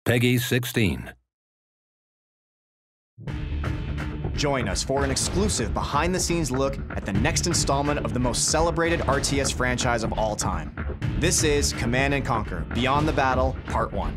Peggy 16. Join us for an exclusive behind-the-scenes look at the next installment of the most celebrated RTS franchise of all time. This is Command & Conquer: Beyond the Battle, Part 1.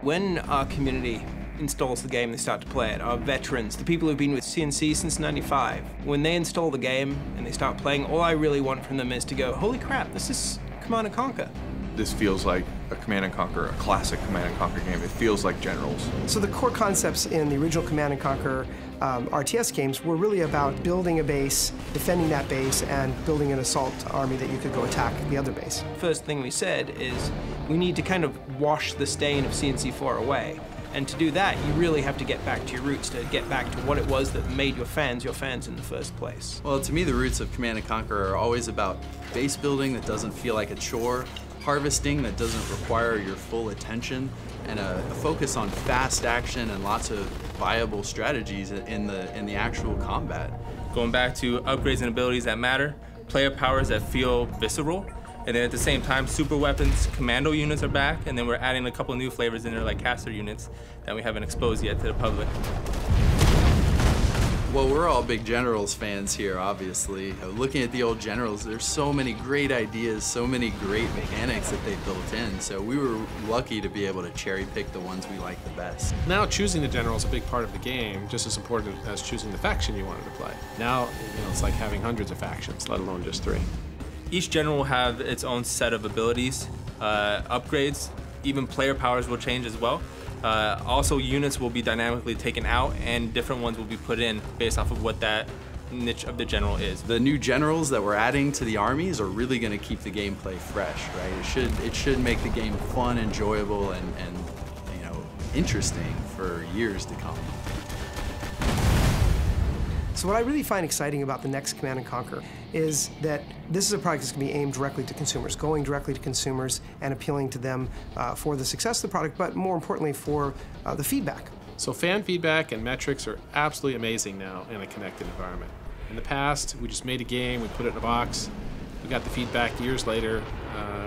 When our community installs the game, they start to play it, our veterans, the people who've been with CNC since '95, when they install the game and they start playing, all I really want from them is to go, holy crap, this is Command & Conquer. This feels like a Command & Conquer, a classic Command & Conquer game. It feels like Generals. So the core concepts in the original Command & Conquer RTS games were really about building a base, defending that base, and building an assault army that you could go attack the other base. First thing we said is we need to kind of wash the stain of CNC4 away. And to do that, you really have to get back to your roots, to get back to what it was that made your fans in the first place. Well, to me, the roots of Command & Conquer are always about base building that doesn't feel like a chore, harvesting that doesn't require your full attention, and a focus on fast action and lots of viable strategies in the actual combat. Going back to upgrades and abilities that matter, player powers that feel visceral, and then at the same time, super weapons, commando units are back, and then we're adding a couple new flavors in there like caster units that we haven't exposed yet to the public. Well, we're all big Generals fans here, obviously. Looking at the old Generals, there's so many great ideas, so many great mechanics that they built in, so we were lucky to be able to cherry pick the ones we like the best. Now choosing the General is a big part of the game, just as important as choosing the faction you wanted to play. Now, it's like having hundreds of factions, let alone just 3. Each general will have its own set of abilities, upgrades, even player powers will change as well. Also, units will be dynamically taken out and different ones will be put in based off of what that niche of the general is. The new generals that we're adding to the armies are really going to keep the gameplay fresh, right? It should make the game fun, enjoyable, and interesting for years to come. So what I really find exciting about the next Command & Conquer is that this is a product that's going to be aimed directly to consumers, going directly to consumers and appealing to them for the success of the product, but more importantly for the feedback. So fan feedback and metrics are absolutely amazing now in a connected environment. In the past, we just made a game, we put it in a box, we got the feedback years later,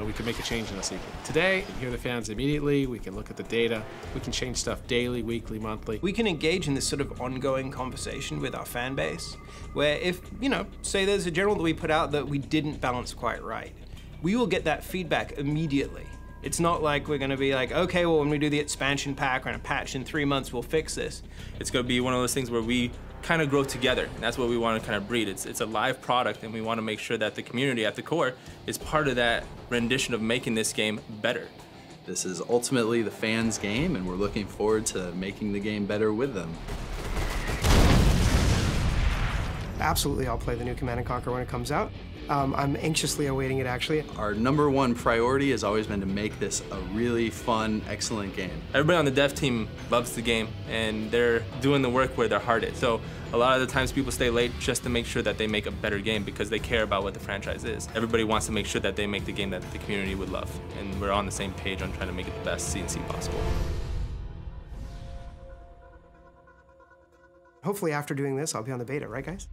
we could make a change in a sequel. Today, we can hear the fans immediately, we can look at the data, we can change stuff daily, weekly, monthly. We can engage in this sort of ongoing conversation with our fan base, where if, say there's a general that we put out that we didn't balance quite right, we will get that feedback immediately. It's not like we're going to be like, okay, well, when we do the expansion pack or in a patch in 3 months, we'll fix this. It's going to be one of those things where we kind of grow together, and that's what we want to kind of breed. It's a live product, and we want to make sure that the community at the core is part of that rendition of making this game better. This is ultimately the fans' game, and we're looking forward to making the game better with them. Absolutely, I'll play the new Command & Conquer when it comes out. I'm anxiously awaiting it, actually. Our #1 priority has always been to make this a really fun, excellent game. Everybody on the dev team loves the game, and they're doing the work where their heart is. So a lot of the times people stay late just to make sure that they make a better game because they care about what the franchise is. Everybody wants to make sure that they make the game that the community would love, and we're on the same page on trying to make it the best CNC possible. Hopefully after doing this, I'll be on the beta, right guys?